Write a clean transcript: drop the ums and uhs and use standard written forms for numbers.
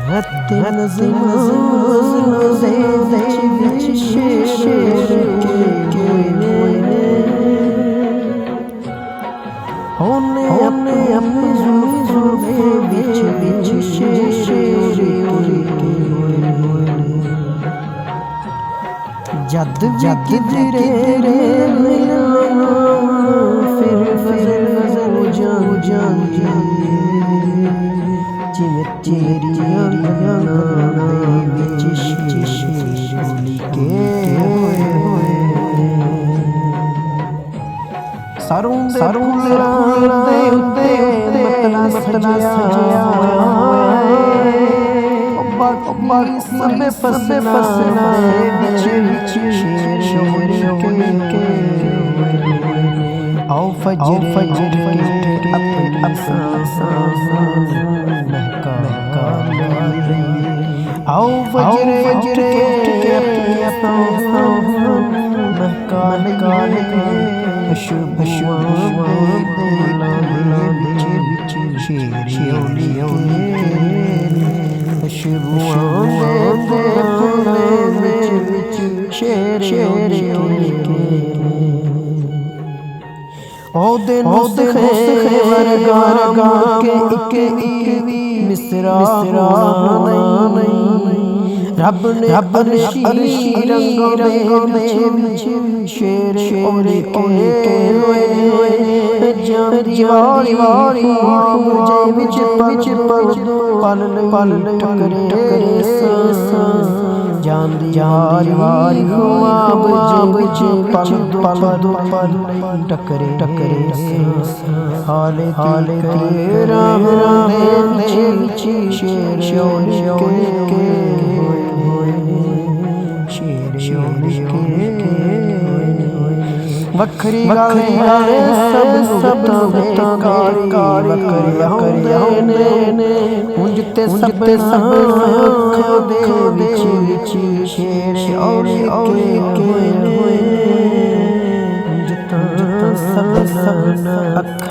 हत्ते नज़म शेर के होने अपनी जुल्फ़ों विच शेर के जद किधरे मिला फिर हो जान जिमें तेरी विच शेर के सारों दे मतला सजाया सबे फसना विच शेर के आओ फजर के अपनी सांस महका आओ फजर के अपनी सांस महका खुशबू विच शेर शेर ओ दिन वर्गा के एक मिसरा नहीं रब ने रंगों में शेर के दीवारी विच पल टकरे जान दीवारी पल टकरे हाले राम शेर वखरी गाले सब कार उंजते सब विच शेर के सब अख